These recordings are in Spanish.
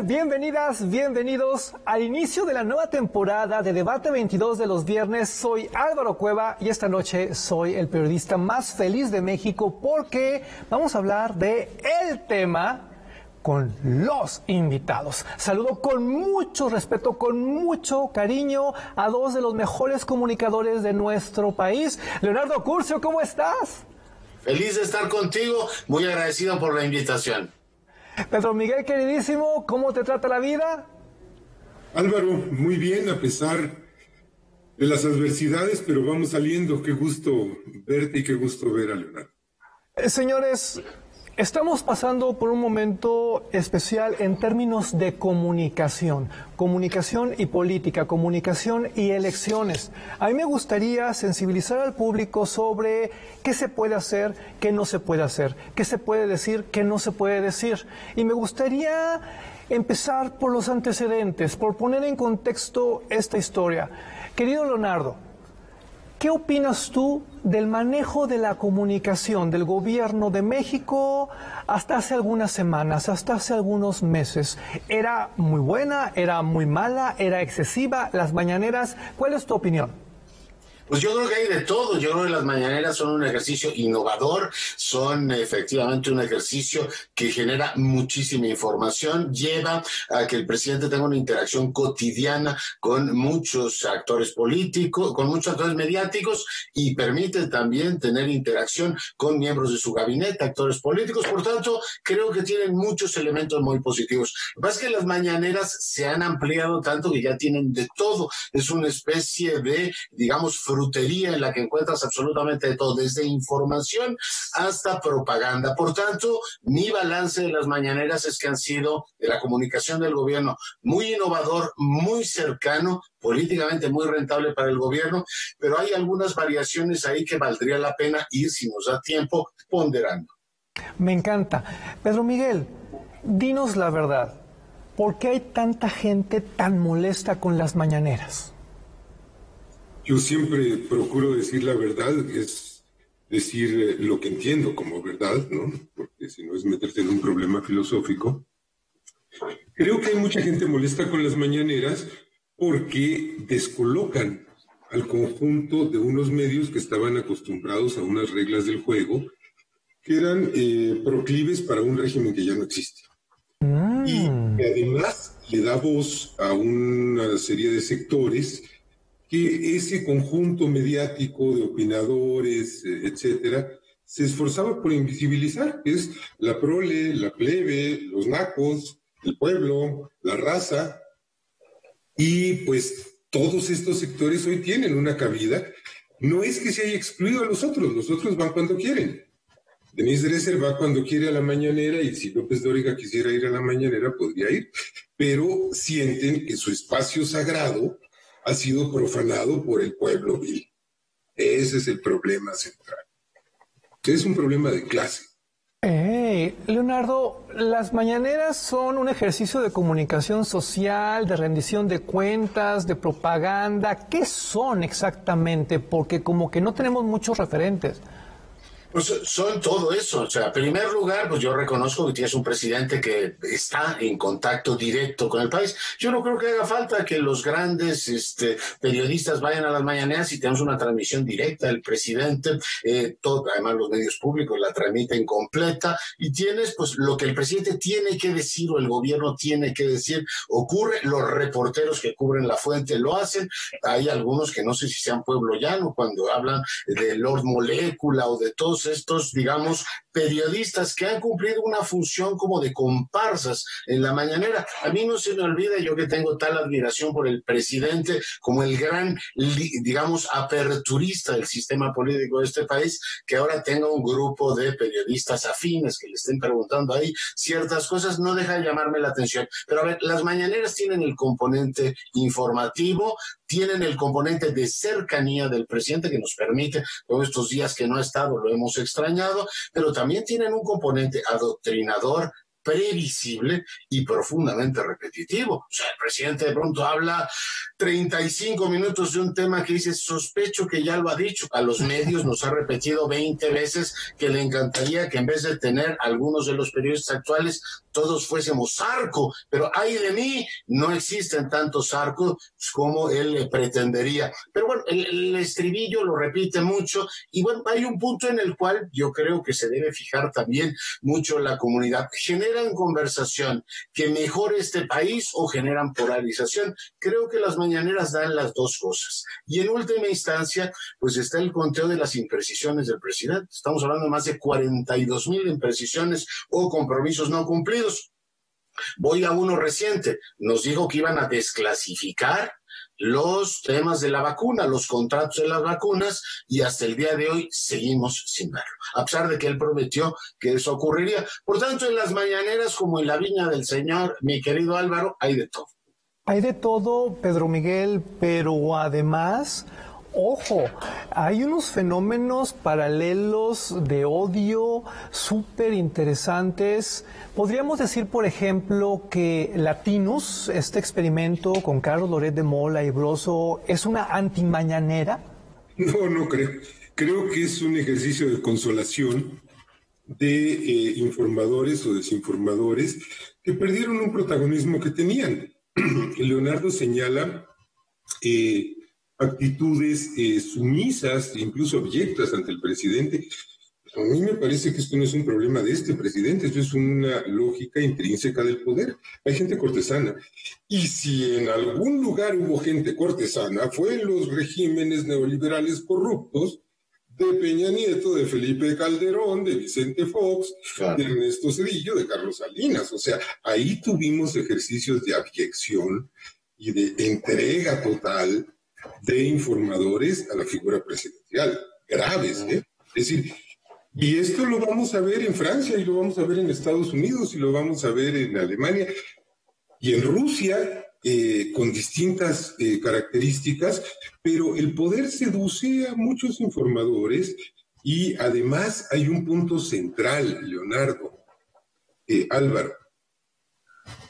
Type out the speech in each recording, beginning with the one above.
Bienvenidas, bienvenidos al inicio de la nueva temporada de Debate 22 de los viernes. Soy Álvaro Cueva y esta noche soy el periodista más feliz de México porque vamos a hablar de el tema con los invitados. Saludo con mucho respeto, con mucho cariño a dos de los mejores comunicadores de nuestro país. Leonardo Curcio, ¿cómo estás? Feliz de estar contigo, muy agradecido por la invitación. Pedro Miguel, queridísimo, ¿cómo te trata la vida? Álvaro, muy bien, a pesar de las adversidades, pero vamos saliendo. Qué gusto verte y qué gusto ver a Leonardo. Señores, estamos pasando por un momento especial en términos de comunicación y política, comunicación y elecciones. A mí me gustaría sensibilizar al público sobre qué se puede hacer, qué no se puede hacer, qué se puede decir, qué no se puede decir. Y me gustaría empezar por los antecedentes, por poner en contexto esta historia. Querido Leonardo, ¿qué opinas tú del manejo de la comunicación del gobierno de México hasta hace algunas semanas, hasta hace algunos meses? ¿Era muy buena? ¿Era muy mala? ¿Era excesiva? ¿Las mañaneras? ¿Cuál es tu opinión? Pues yo creo que hay de todo. Yo creo que las mañaneras son un ejercicio innovador, son efectivamente un ejercicio que genera muchísima información, lleva a que el presidente tenga una interacción cotidiana con muchos actores políticos, con muchos actores mediáticos y permite también tener interacción con miembros de su gabinete, actores políticos. Por tanto, creo que tienen muchos elementos muy positivos. Lo que pasa es que las mañaneras se han ampliado tanto que ya tienen de todo. Es una especie de, digamos, frutería en la que encuentras absolutamente de todo, desde información hasta propaganda. Por tanto, mi balance de las mañaneras es que han sido de la comunicación del gobierno muy innovador, muy cercano, políticamente muy rentable para el gobierno, pero hay algunas variaciones ahí que valdría la pena ir, si nos da tiempo, ponderando. Me encanta. Pedro Miguel, dinos la verdad. ¿Por qué hay tanta gente tan molesta con las mañaneras? Yo siempre procuro decir la verdad, es decir lo que entiendo como verdad, ¿no? Porque si no es meterte en un problema filosófico. Creo que hay mucha gente molesta con las mañaneras porque descolocan al conjunto de unos medios que estaban acostumbrados a unas reglas del juego que eran proclives para un régimen que ya no existe. Y que además le da voz a una serie de sectores que ese conjunto mediático de opinadores, etcétera, se esforzaba por invisibilizar, que es la prole, la plebe, los nacos, el pueblo, la raza, y pues todos estos sectores hoy tienen una cabida. No es que se haya excluido a los otros van cuando quieren. Denise Dresser va cuando quiere a la mañanera y si López Dóriga quisiera ir a la mañanera podría ir, pero sienten que su espacio sagrado ha sido profanado por el pueblo vil. Ese es el problema central. Es un problema de clase. Leonardo, las mañaneras son un ejercicio de comunicación social, de rendición de cuentas, de propaganda. ¿Qué son exactamente? Porque como que no tenemos muchos referentes. Pues son todo eso. O sea, en primer lugar, pues yo reconozco que tienes un presidente que está en contacto directo con el país. Yo no creo que haga falta que los grandes periodistas vayan a las mañaneras y tenemos una transmisión directa del presidente. Además, los medios públicos la transmiten completa y tienes pues lo que el presidente tiene que decir o el gobierno tiene que decir. Ocurre, los reporteros que cubren la fuente lo hacen. Hay algunos que no sé si sean pueblo llano cuando hablan de Lord Molécula o de todos estos, digamos, periodistas que han cumplido una función como de comparsas en la mañanera. A mí no se me olvida, yo que tengo tal admiración por el presidente como el gran, digamos, aperturista del sistema político de este país, que ahora tenga un grupo de periodistas afines que le estén preguntando ahí ciertas cosas, no deja de llamarme la atención. Pero a ver, las mañaneras tienen el componente informativo, tienen el componente de cercanía del presidente que nos permite, todos estos días que no ha estado, lo hemos extrañado, pero también tienen un componente adoctrinador, previsible y profundamente repetitivo. O sea, el presidente de pronto habla 35 minutos de un tema que dice, sospecho que ya lo ha dicho. A los medios nos ha repetido 20 veces que le encantaría que en vez de tener algunos de los periodistas actuales, todos fuésemos Zarco, pero ay de mí, no existen tantos Zarcos como él pretendería. Pero bueno, el estribillo lo repite mucho y bueno, hay un punto en el cual yo creo que se debe fijar también mucho la comunidad. ¿Generan conversación que mejore este país o generan polarización? Creo que las mañaneras dan las dos cosas. Y en última instancia, pues está el conteo de las imprecisiones del presidente. Estamos hablando de más de 42,000 imprecisiones o compromisos no cumplidos. Voy a uno reciente. Nos dijo que iban a desclasificar los temas de la vacuna, los contratos de las vacunas, y hasta el día de hoy seguimos sin verlo, a pesar de que él prometió que eso ocurriría. Por tanto, en las mañaneras, como en la viña del Señor, mi querido Álvaro, hay de todo. Hay de todo, Pedro Miguel, pero además, ojo, hay unos fenómenos paralelos de odio súper interesantes. Podríamos decir, por ejemplo, que Latinus, este experimento con Carlos Loret de Mola y Broso, ¿es una antimañanera? No creo. Creo que es un ejercicio de consolación de informadores o desinformadores que perdieron un protagonismo que tenían. Leonardo señala actitudes sumisas, incluso abyectas ante el presidente. A mí me parece que esto no es un problema de este presidente, esto es una lógica intrínseca del poder. Hay gente cortesana. Y si en algún lugar hubo gente cortesana, fue en los regímenes neoliberales corruptos de Peña Nieto, de Felipe Calderón, de Vicente Fox, de Ernesto Zedillo, de Carlos Salinas. O sea, ahí tuvimos ejercicios de abyección y de entrega total de informadores a la figura presidencial, graves, ¿eh? Es decir, y esto lo vamos a ver en Francia, y lo vamos a ver en Estados Unidos, y lo vamos a ver en Alemania, y en Rusia, con distintas características, pero el poder seduce a muchos informadores, y además hay un punto central, Leonardo, Álvaro,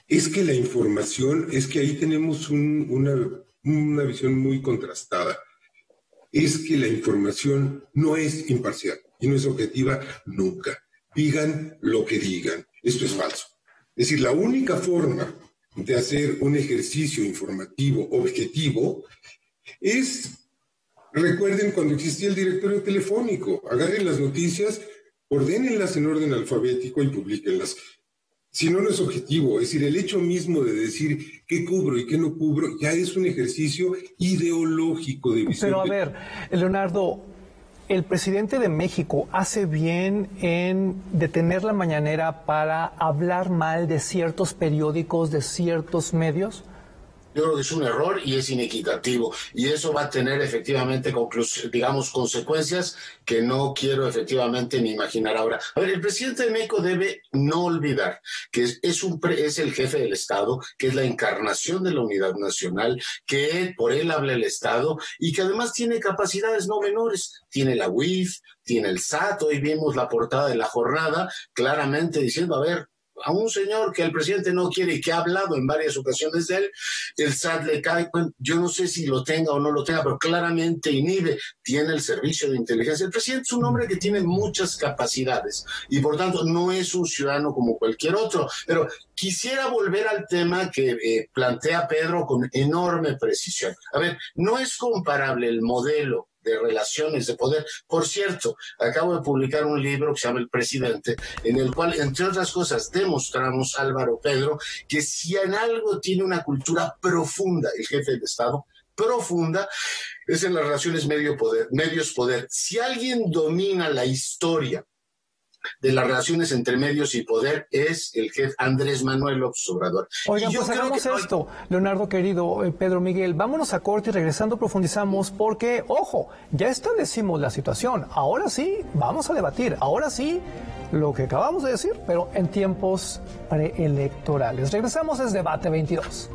es que la información, es que ahí tenemos una visión muy contrastada, es que la información no es imparcial y no es objetiva nunca. Digan lo que digan. Esto es falso. Es decir, la única forma de hacer un ejercicio informativo objetivo es, recuerden cuando existía el directorio telefónico, agarren las noticias, ordénenlas en orden alfabético y publíquenlas. Si no, no es objetivo. Es decir, el hecho mismo de decir qué cubro y qué no cubro ya es un ejercicio ideológico de visión. Pero a ver, Leonardo, ¿el presidente de México hace bien en detener la mañanera para hablar mal de ciertos periódicos, de ciertos medios? Yo creo que es un error y es inequitativo, y eso va a tener efectivamente, consecuencias que no quiero efectivamente ni imaginar ahora. A ver, el presidente de México debe no olvidar que es el jefe del Estado, que es la encarnación de la unidad nacional, que por él habla el Estado y que además tiene capacidades no menores. Tiene la UIF, tiene el SAT. Hoy vimos la portada de La Jornada claramente diciendo, a ver, a un señor que el presidente no quiere y que ha hablado en varias ocasiones de él, el SAT le cae, bueno, yo no sé si lo tenga o no lo tenga, pero claramente inhibe, tiene el servicio de inteligencia. El presidente es un hombre que tiene muchas capacidades y por tanto no es un ciudadano como cualquier otro, pero quisiera volver al tema que plantea Pedro con enorme precisión. A ver, no es comparable el modelo de relaciones de poder. Por cierto, acabo de publicar un libro que se llama El Presidente, en el cual, entre otras cosas, demostramos, Álvaro, Pedro, que si en algo tiene una cultura profunda el jefe de Estado, profunda, es en las relaciones medios-poder. Si alguien domina la historia de las relaciones entre medios y poder, es el jefe Andrés Manuel López Obrador. Oigan, pues hagamos esto, Leonardo querido, Pedro Miguel, vámonos a corte y regresando profundizamos porque, ojo, ya establecimos la situación, ahora sí vamos a debatir, ahora sí lo que acabamos de decir, pero en tiempos preelectorales. Regresamos, es Debate 22.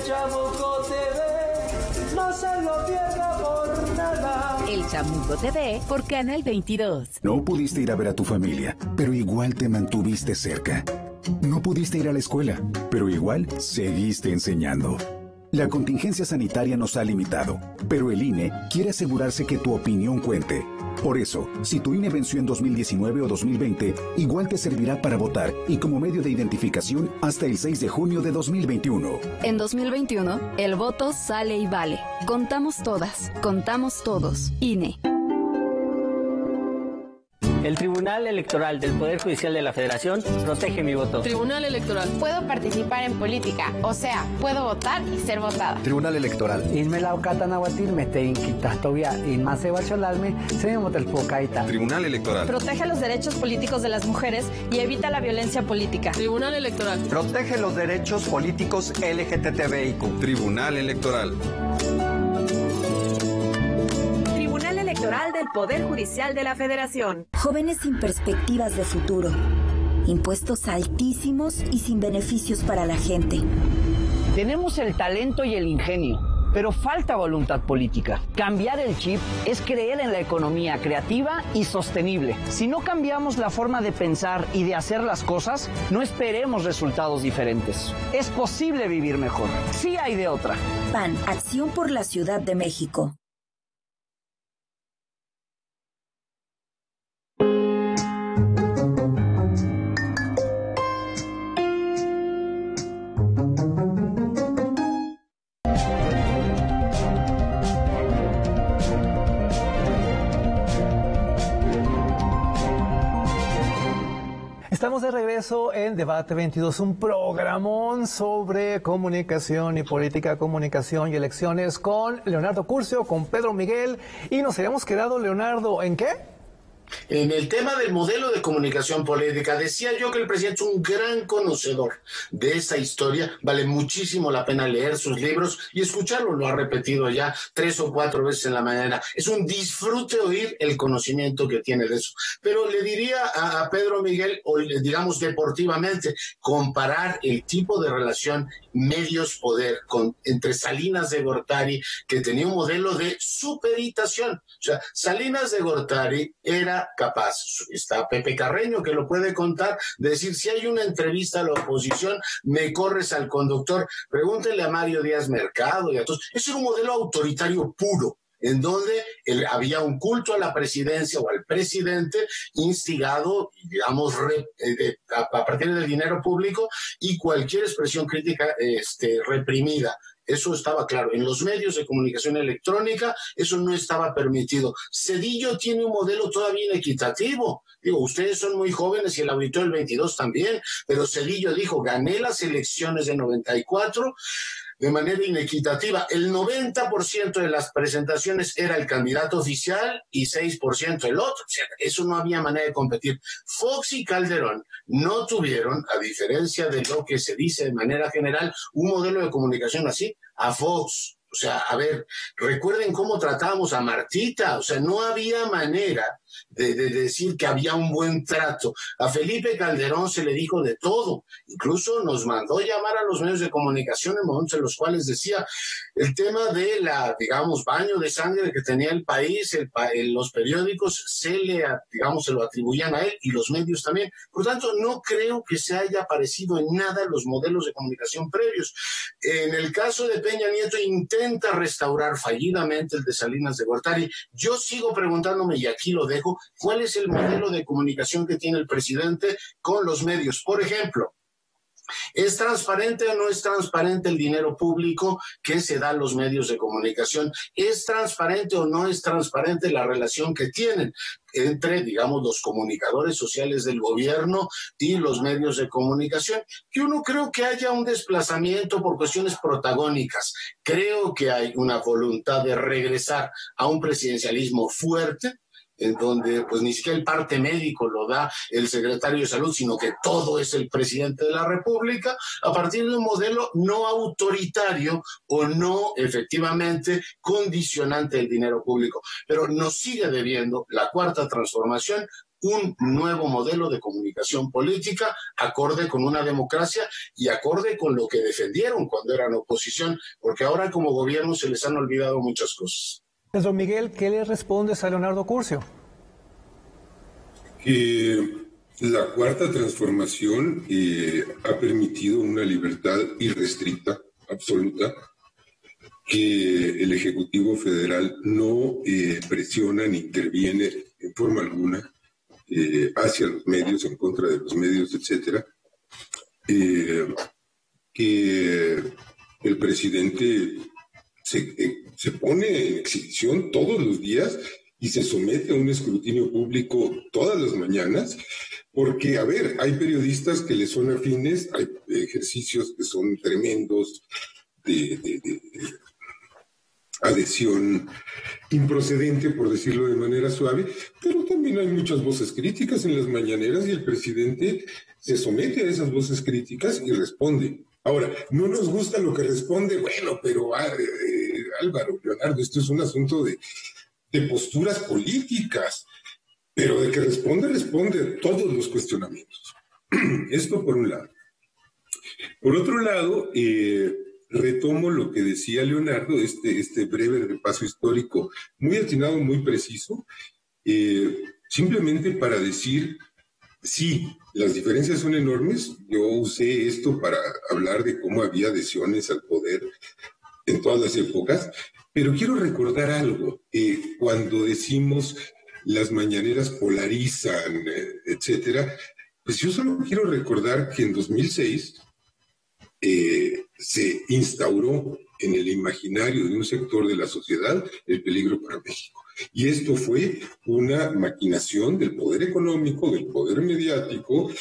de Chamuco TV, no se lo pierda por nada. El Chamuco TV por Canal 22. No pudiste ir a ver a tu familia, pero igual te mantuviste cerca. No pudiste ir a la escuela, pero igual seguiste enseñando. La contingencia sanitaria nos ha limitado, pero el INE quiere asegurarse que tu opinión cuente. Por eso, si tu INE venció en 2019 o 2020, igual te servirá para votar y como medio de identificación hasta el 6 de junio de 2021. En 2021, el voto sale y vale. Contamos todas, contamos todos. INE. El Tribunal Electoral del Poder Judicial de la Federación protege mi voto. Tribunal Electoral. Puedo participar en política, o sea, puedo votar y ser votada. Tribunal Electoral. Tribunal Electoral. Protege los derechos políticos de las mujeres y evita la violencia política. Tribunal Electoral. Protege los derechos políticos LGTBIQ. Tribunal Electoral. Electoral del Poder Judicial de la Federación. Jóvenes sin perspectivas de futuro. Impuestos altísimos y sin beneficios para la gente. Tenemos el talento y el ingenio, pero falta voluntad política. Cambiar el chip es creer en la economía creativa y sostenible. Si no cambiamos la forma de pensar y de hacer las cosas, no esperemos resultados diferentes. Es posible vivir mejor. Sí hay de otra. PAN, Acción por la Ciudad de México. Estamos de regreso en Debate 22, un programón sobre comunicación y política, comunicación y elecciones con Leonardo Curcio, con Pedro Miguel, y nos habíamos quedado, Leonardo, ¿en qué? En el tema del modelo de comunicación política, decía yo que el presidente es un gran conocedor de esa historia. Vale muchísimo la pena leer sus libros y escucharlo. Lo ha repetido ya 3 o 4 veces en la mañana. Es un disfrute oír el conocimiento que tiene de eso. Pero le diría a Pedro Miguel, o digamos deportivamente, comparar el tipo de relación medios-poder entre Salinas de Gortari, que tenía un modelo de superitación. O sea, Salinas de Gortari era capaz, está Pepe Carreño que lo puede contar, de decir, si hay una entrevista a la oposición, me corres al conductor, pregúntenle a Mario Díaz Mercado y a todos. Ese era un modelo autoritario puro, en donde había un culto a la presidencia o al presidente instigado, digamos, a partir del dinero público, y cualquier expresión crítica reprimida. Eso estaba claro. En los medios de comunicación electrónica eso no estaba permitido. Zedillo tiene un modelo todavía inequitativo. Digo, ustedes son muy jóvenes y el auditorio del 22 también, pero Zedillo dijo, gané las elecciones de 94 de manera inequitativa. El 90% de las presentaciones era el candidato oficial y 6% el otro. O sea, eso no había manera de competir. Fox y Calderón no tuvieron, a diferencia de lo que se dice de manera general, un modelo de comunicación así. A Fox, o sea, a ver, recuerden cómo tratábamos a Martita. O sea, no había manera de decir que había un buen trato. A Felipe Calderón se le dijo de todo. Incluso nos mandó llamar a los medios de comunicación en momentos en los cuales decía el tema de la, digamos, baño de sangre que tenía el país, los periódicos se lo atribuían a él y los medios también. Por tanto, no creo que se haya parecido en nada los modelos de comunicación previos. En el caso de Peña Nieto intenta restaurar fallidamente el de Salinas de Gortari. Yo sigo preguntándome, y aquí lo dejo, ¿cuál es el modelo de comunicación que tiene el presidente con los medios? Por ejemplo, ¿es transparente o no es transparente el dinero público que se da a los medios de comunicación? ¿Es transparente o no es transparente la relación que tienen entre, digamos, los comunicadores sociales del gobierno y los medios de comunicación? Yo no creo que haya un desplazamiento por cuestiones protagónicas. Creo que hay una voluntad de regresar a un presidencialismo fuerte, en donde pues ni siquiera el parte médico lo da el secretario de Salud, sino que todo es el presidente de la República, a partir de un modelo no autoritario o no efectivamente condicionante del dinero público. Pero nos sigue debiendo la Cuarta Transformación un nuevo modelo de comunicación política acorde con una democracia y acorde con lo que defendieron cuando eran oposición, porque ahora como gobierno se les han olvidado muchas cosas. Pedro Miguel, ¿qué le respondes a Leonardo Curcio? Que la Cuarta Transformación ha permitido una libertad irrestricta, absoluta, que el Ejecutivo Federal no presiona ni interviene en forma alguna hacia los medios, en contra de los medios, etcétera, que el presidente se pone en exhibición todos los días y se somete a un escrutinio público todas las mañanas, porque, a ver, hay periodistas que le son afines, hay ejercicios que son tremendos de adhesión improcedente, por decirlo de manera suave, pero también hay muchas voces críticas en las mañaneras y el presidente se somete a esas voces críticas y responde. Ahora, no nos gusta lo que responde, bueno, pero Álvaro, Leonardo, esto es un asunto de posturas políticas, pero de que responde todos los cuestionamientos. Esto por un lado. Por otro lado, retomo lo que decía Leonardo, este breve repaso histórico, muy atinado, muy preciso, simplemente para decir, sí, las diferencias son enormes. Yo usé esto para hablar de cómo había adhesiones al poder en todas las épocas, pero quiero recordar algo. Cuando decimos las mañaneras polarizan, etcétera, pues yo solo quiero recordar que en 2006 se instauró en el imaginario de un sector de la sociedad el peligro para México. Y esto fue una maquinación del poder económico, del poder mediático,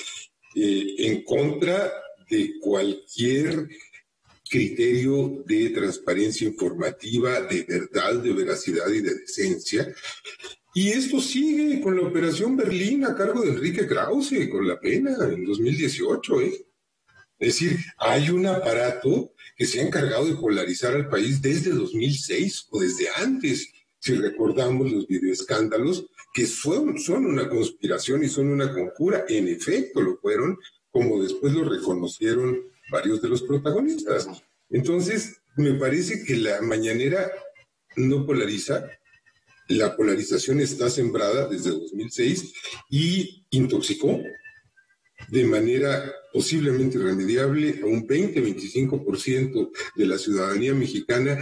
en contra de cualquier criterio de transparencia informativa, de verdad, de veracidad y de decencia. Y esto sigue con la Operación Berlín a cargo de Enrique Krause, con la pena en 2018, Es decir, hay un aparato que se ha encargado de polarizar al país desde 2006 o desde antes, si recordamos los videoescándalos, que son una conspiración y son una conjura. En efecto lo fueron, como después lo reconocieron varios de los protagonistas. Entonces, me parece que la mañanera no polariza. La polarización está sembrada desde 2006 y intoxicó de manera posiblemente irremediable a un 20-25% de la ciudadanía mexicana,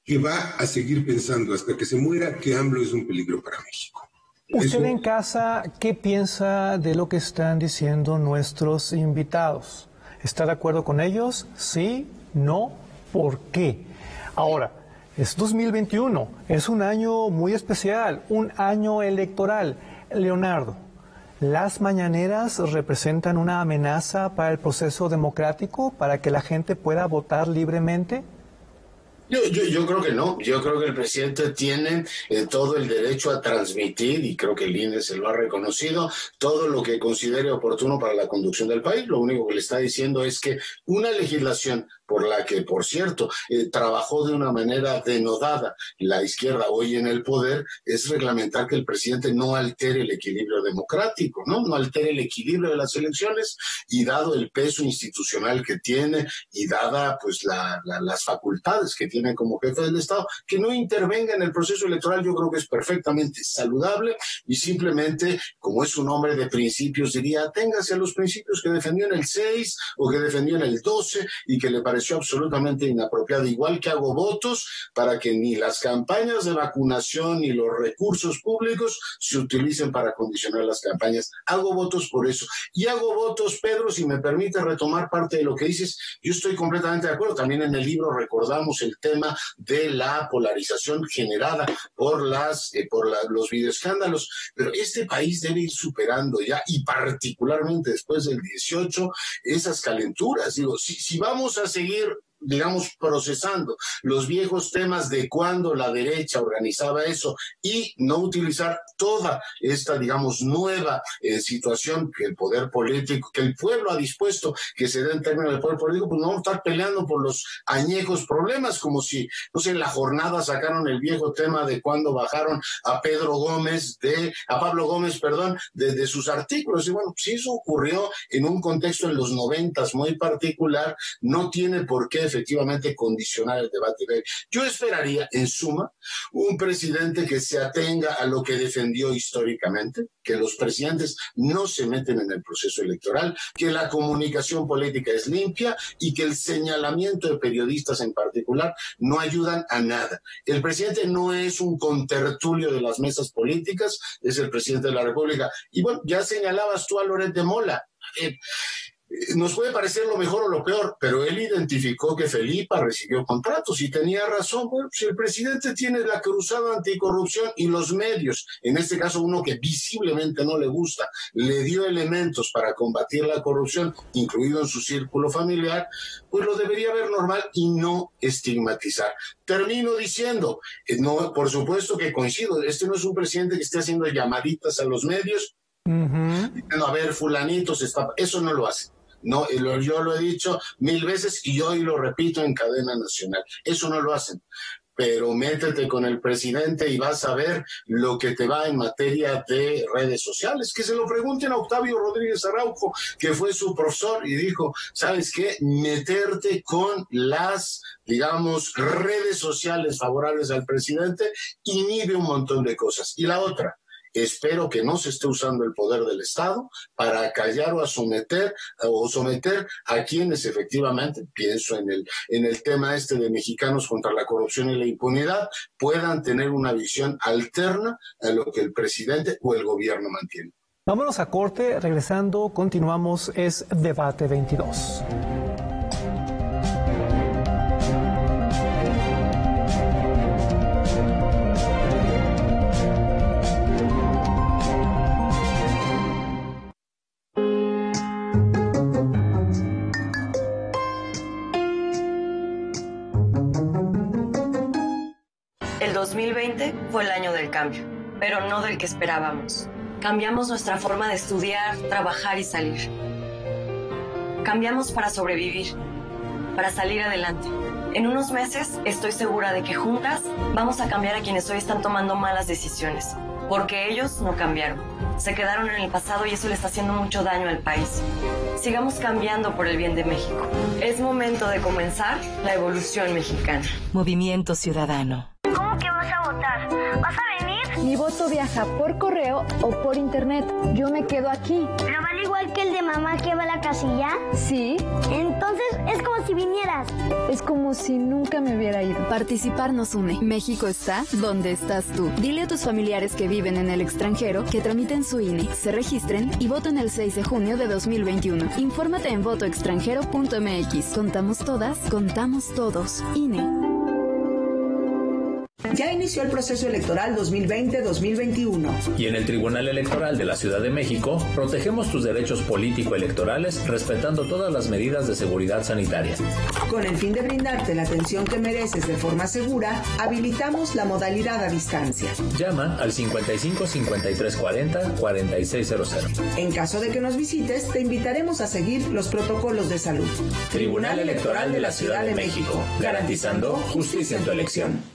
que va a seguir pensando hasta que se muera que AMLO es un peligro para México. Usted en casa, ¿qué piensa de lo que están diciendo nuestros invitados? ¿Está de acuerdo con ellos? ¿Sí? ¿No? ¿Por qué? Ahora, es 2021, es un año muy especial, un año electoral. Leonardo, ¿las mañaneras representan una amenaza para el proceso democrático, para que la gente pueda votar libremente? Yo creo que no. Yo creo que el presidente tiene todo el derecho a transmitir, y creo que el INE se lo ha reconocido, todo lo que considere oportuno para la conducción del país. Lo único que le está diciendo es que una legislación por la que, por cierto, trabajó de una manera denodada la izquierda hoy en el poder, es reglamentar que el presidente no altere el equilibrio democrático, no altere el equilibrio de las elecciones, y dado el peso institucional que tiene y dada pues las facultades que tiene como jefe del Estado, que no intervenga en el proceso electoral. Yo creo que es perfectamente saludable, y simplemente, como es un hombre de principios, diría, aténgase a los principios que defendió en el 6 o que defendió en el 12 y que le pareció absolutamente inapropiado. Igual que hago votos para que ni las campañas de vacunación ni los recursos públicos se utilicen para condicionar las campañas. Hago votos por eso. Y hago votos, Pedro, si me permite retomar parte de lo que dices, yo estoy completamente de acuerdo. También en el libro recordamos el tema de la polarización generada por los videoescándalos, pero este país debe ir superando ya, y particularmente después del 18, esas calenturas. Digo, si vamos a seguir digamos, procesando los viejos temas de cuando la derecha organizaba eso y no utilizar toda esta, digamos, nueva situación que el poder político, que el pueblo ha dispuesto que se dé en términos del poder político, pues no vamos a estar peleando por los añejos problemas, como si, no sé, en la jornada sacaron el viejo tema de cuando bajaron a Pablo Gómez, de sus artículos. Y bueno, si eso ocurrió en un contexto en los 90s muy particular, no tiene por qué efectivamente condicionar el debate de hoy. Yo esperaría, en suma, un presidente que se atenga a lo que defendió históricamente, que los presidentes no se meten en el proceso electoral, que la comunicación política es limpia y que el señalamiento de periodistas en particular no ayudan a nada. El presidente no es un contertulio de las mesas políticas, es el presidente de la República. Y bueno, ya señalabas tú a Loret de Mola. Nos puede parecer lo mejor o lo peor, pero él identificó que Felipa recibió contratos y tenía razón. Bueno, si el presidente tiene la cruzada anticorrupción y los medios, en este caso uno que visiblemente no le gusta, le dio elementos para combatir la corrupción, incluido en su círculo familiar, pues lo debería ver normal y no estigmatizar. Termino diciendo, no, por supuesto que coincido, este no es un presidente que esté haciendo llamaditas a los medios, diciendo, a ver, fulanitos, eso no lo hace. No, yo lo he dicho 1000 veces y hoy lo repito en cadena nacional. Eso no lo hacen. Pero métete con el presidente y vas a ver lo que te va en materia de redes sociales. Que se lo pregunten a Octavio Rodríguez Araujo, que fue su profesor, y dijo, ¿sabes qué? Meterte con las, digamos, redes sociales favorables al presidente inhibe un montón de cosas. Y la otra, espero que no se esté usando el poder del Estado para callar o a someter a quienes efectivamente, pienso en el tema este de mexicanos contra la corrupción y la impunidad, puedan tener una visión alterna a lo que el presidente o el gobierno mantiene. Vámonos a corte, regresando, continuamos, es Debate 22. El 2020 fue el año del cambio, pero no del que esperábamos. Cambiamos nuestra forma de estudiar, trabajar y salir. Cambiamos para sobrevivir, para salir adelante. En unos meses estoy segura de que juntas vamos a cambiar a quienes hoy están tomando malas decisiones, porque ellos no cambiaron. Se quedaron en el pasado y eso le está haciendo mucho daño al país. Sigamos cambiando por el bien de México. Es momento de comenzar la evolución mexicana. Movimiento Ciudadano. ¿Cómo que vas a votar? ¿Vas a venir? Mi voto viaja por correo o por internet. Yo me quedo aquí. ¿Pero vale igual que el de mamá que va a la casilla? Sí. Entonces es como si vinieras. Es como si nunca me hubiera ido. Participar nos une. México está donde estás tú. Dile a tus familiares que viven en el extranjero que tramiten su INE, se registren y voten el 6 de junio de 2021. Infórmate en votoextranjero.mx. Contamos todas, contamos todos. INE. Ya inició el proceso electoral 2020-2021. Y en el Tribunal Electoral de la Ciudad de México, protegemos tus derechos político-electorales respetando todas las medidas de seguridad sanitaria. Con el fin de brindarte la atención que mereces de forma segura, habilitamos la modalidad a distancia. Llama al 55 53 40 4600. En caso de que nos visites, te invitaremos a seguir los protocolos de salud. Tribunal Electoral de la Ciudad de México, garantizando justicia en tu elección.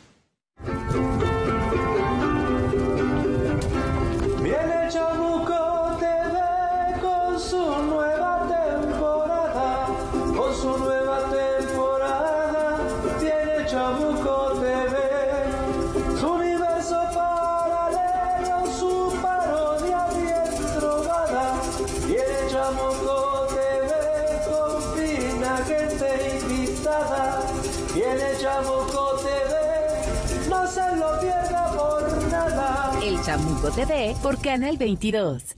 Viene Chamuco TV con su nueva temporada, viene Chamuco TV, su universo paralelo, su parodia bien drogada, viene Chamuco TV con fina gente invitada, viene Chamuco TV. No se lo pierda por nada. El Chamuco TV por Canal 22.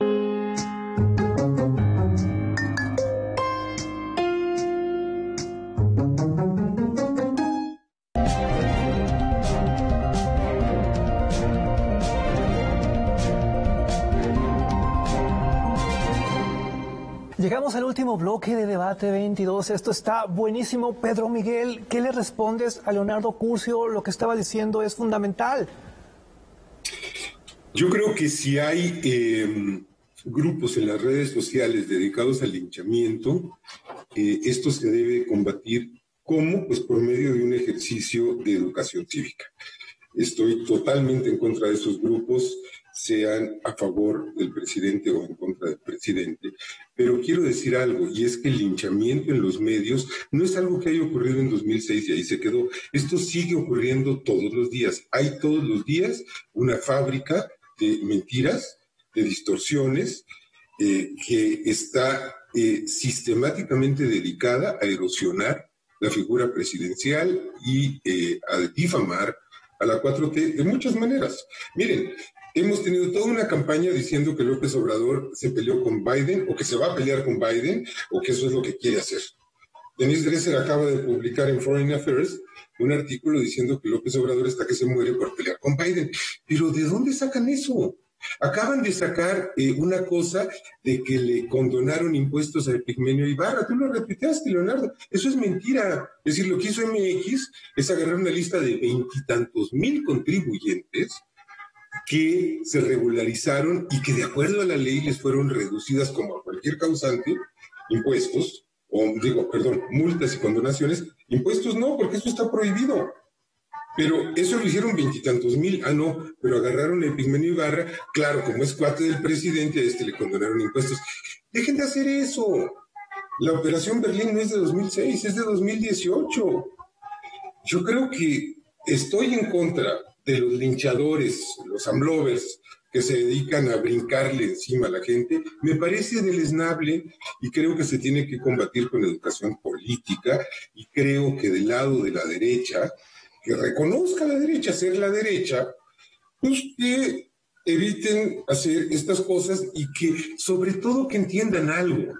Llegamos al último bloque de Debate 22. Esto está buenísimo. Pedro Miguel, ¿qué le respondes a Leonardo Curcio? Lo que estaba diciendo es fundamental. Yo creo que si hay grupos en las redes sociales dedicados al linchamiento, esto se debe combatir. ¿Cómo? Pues por medio de un ejercicio de educación cívica. Estoy totalmente en contra de esos grupos, sean a favor del presidente o en contra del presidente, pero quiero decir algo, y es que el linchamiento en los medios no es algo que haya ocurrido en 2006 y ahí se quedó. Esto sigue ocurriendo todos los días. Hay todos los días una fábrica de mentiras, de distorsiones, que está sistemáticamente dedicada a erosionar la figura presidencial y a difamar a la 4T de muchas maneras. Miren, hemos tenido toda una campaña diciendo que López Obrador se peleó con Biden o que se va a pelear con Biden o que eso es lo que quiere hacer. Denise Dresser acaba de publicar en Foreign Affairs un artículo diciendo que López Obrador está que se muere por pelear con Biden. Pero ¿de dónde sacan eso? Acaban de sacar una cosa de que le condonaron impuestos a Epigmenio Ibarra. Tú lo repitaste, Leonardo. Eso es mentira. Es decir, lo que hizo MX es agarrar una lista de 20 y tantos mil contribuyentes que se regularizaron y que de acuerdo a la ley les fueron reducidas como a cualquier causante impuestos, multas y condonaciones. Impuestos no, porque eso está prohibido. Pero eso lo hicieron 20 y tantos mil. No, pero agarraron a Epigmenio Ibarra. Claro, como es cuate del presidente, a le condonaron impuestos. Dejen de hacer eso. La Operación Berlín no es de 2006, es de 2018. Yo creo que estoy en contra de los linchadores, los amlovers, que se dedican a brincarle encima a la gente. Me parece deleznable y creo que se tiene que combatir con educación política, y creo que del lado de la derecha, que reconozca la derecha ser la derecha, pues que eviten hacer estas cosas y que sobre todo que entiendan algo,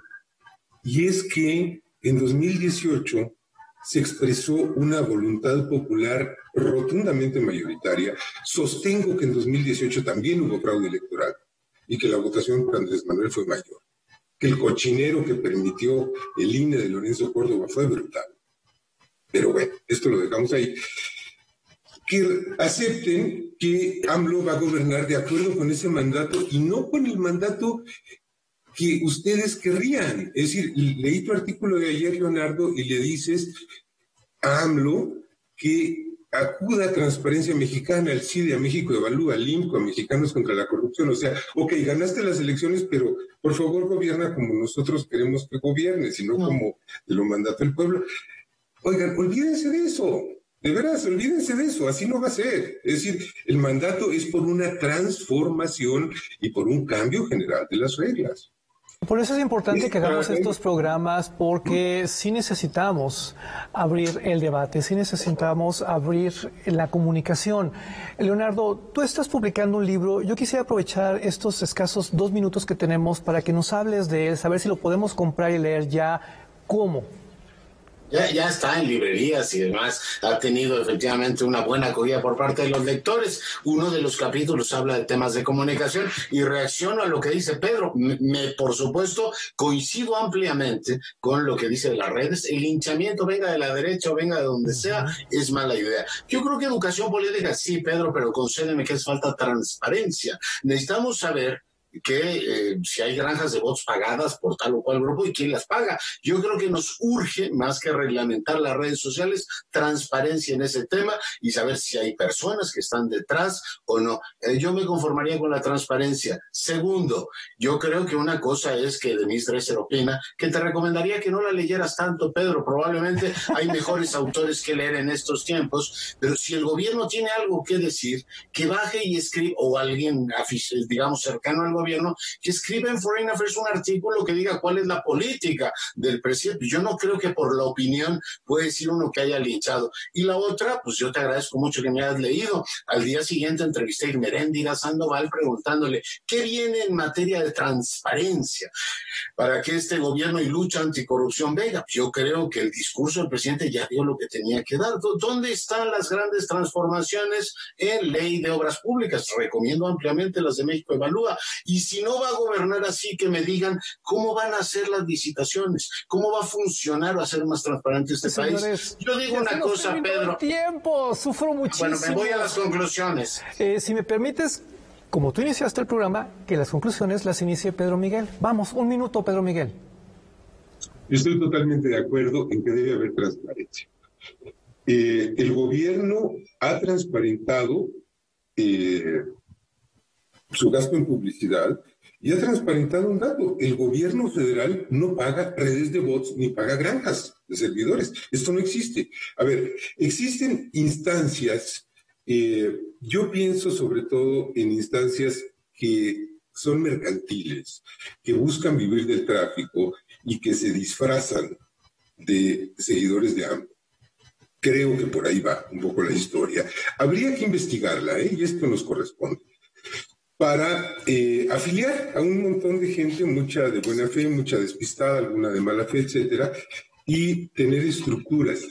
y es que en 2018 se expresó una voluntad popular rotundamente mayoritaria. Sostengo que en 2018 también hubo fraude electoral y que la votación por Andrés Manuel fue mayor, que el cochinero que permitió el INE de Lorenzo Córdoba fue brutal. Pero bueno, esto lo dejamos ahí. Que acepten que AMLO va a gobernar de acuerdo con ese mandato y no con el mandato que ustedes querrían. Es decir, leí tu artículo de ayer, Leonardo, y le dices a AMLO que acuda a Transparencia Mexicana, al CIDE, a México Evalúa, al INCO, a Mexicanos contra la Corrupción. O sea, ok, ganaste las elecciones, pero por favor gobierna como nosotros queremos que gobierne, sino como te lo mandató el pueblo. Oigan, olvídense de eso. De veras, olvídense de eso, así no va a ser. Es decir, el mandato es por una transformación y por un cambio general de las reglas. Por eso es importante que hagamos estos programas, porque sí necesitamos abrir el debate, sí necesitamos abrir la comunicación. Leonardo, tú estás publicando un libro. Yo quisiera aprovechar estos escasos 2 minutos que tenemos para que nos hables de él, saber si lo podemos comprar y leer ya. ¿Cómo? Ya está en librerías y demás. Ha tenido efectivamente una buena acogida por parte de los lectores. Uno de los capítulos habla de temas de comunicación y reacciono a lo que dice Pedro. Por supuesto, coincido ampliamente con lo que dice de las redes. El linchamiento, venga de la derecha o venga de donde sea, es mala idea. Yo creo que educación política, sí, Pedro, pero concédeme que es falta transparencia. Necesitamos saber que si hay granjas de votos pagadas por tal o cual grupo y quién las paga. Yo creo que nos urge, más que reglamentar las redes sociales, transparencia en ese tema y saber si hay personas que están detrás o no. Yo me conformaría con la transparencia. Segundo, yo creo que una cosa es que Denise Dresser opina que te recomendaría que no la leyeras tanto, Pedro. Probablemente hay mejores autores que leer en estos tiempos, pero si el gobierno tiene algo que decir, que baje y escriba, o alguien, digamos, cercano al gobierno, que escriba en Foreign Affairs un artículo que diga cuál es la política del presidente. Yo no creo que por la opinión puede decir uno que haya linchado. Y la otra, pues yo te agradezco mucho que me hayas leído. Al día siguiente entrevisté a Irmeréndira Sandoval preguntándole qué viene en materia de transparencia para que este gobierno y lucha anticorrupción venga. Yo creo que el discurso del presidente ya dio lo que tenía que dar. ¿Dónde están las grandes transformaciones en ley de obras públicas? Recomiendo ampliamente las de México Evalúa. Y si no va a gobernar así, que me digan cómo van a ser las licitaciones, cómo va a funcionar o a ser más transparente este país. Yo digo una cosa, Pedro. Tiempo, sufro muchísimo. Bueno, me voy a las conclusiones. Si me permites, como tú iniciaste el programa, que las conclusiones las inicie Pedro Miguel. Vamos, un minuto, Pedro Miguel. Estoy totalmente de acuerdo en que debe haber transparencia. El gobierno ha transparentado su gasto en publicidad y ha transparentado un dato. El gobierno federal no paga redes de bots ni paga granjas de servidores. Esto no existe. A ver, existen instancias, yo pienso sobre todo en instancias que son mercantiles, que buscan vivir del tráfico y que se disfrazan de seguidores de AMLO. Creo que por ahí va un poco la historia. Habría que investigarla, y esto nos corresponde, para afiliar a un montón de gente, mucha de buena fe, mucha despistada, alguna de mala fe, etcétera, y tener estructuras.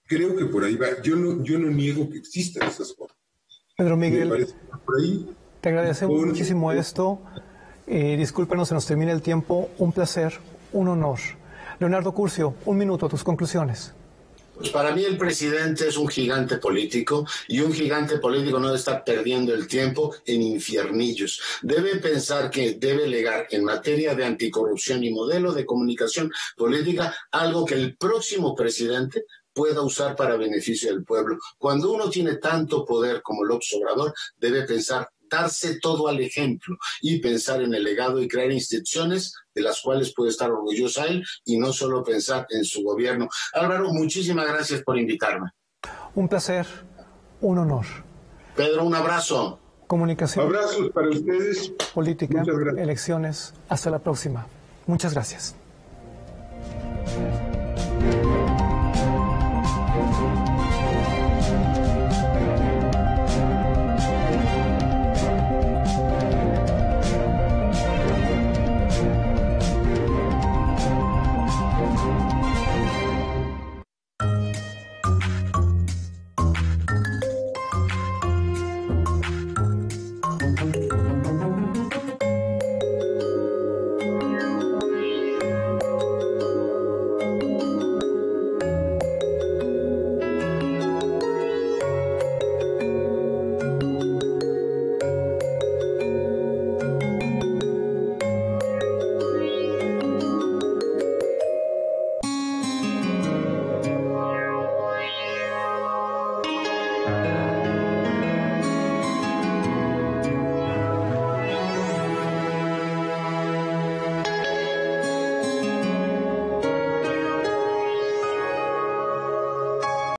Creo que por ahí va. Yo no niego que existan esas cosas. Pedro Miguel, por ahí, te agradecemos muchísimo esto. Discúlpenos, se nos termina el tiempo. Un placer, un honor. Leonardo Curcio, un minuto, tus conclusiones. Pues para mí el presidente es un gigante político y un gigante político no debe estar perdiendo el tiempo en infiernillos. Debe pensar que debe legar en materia de anticorrupción y modelo de comunicación política algo que el próximo presidente pueda usar para beneficio del pueblo. Cuando uno tiene tanto poder como López Obrador, debe pensar, darse todo al ejemplo y pensar en el legado y crear instituciones de las cuales puede estar orgulloso él y no solo pensar en su gobierno. Álvaro, muchísimas gracias por invitarme. Un placer, un honor. Pedro, un abrazo. Comunicación. Abrazos para ustedes. Política, elecciones. Hasta la próxima. Muchas gracias.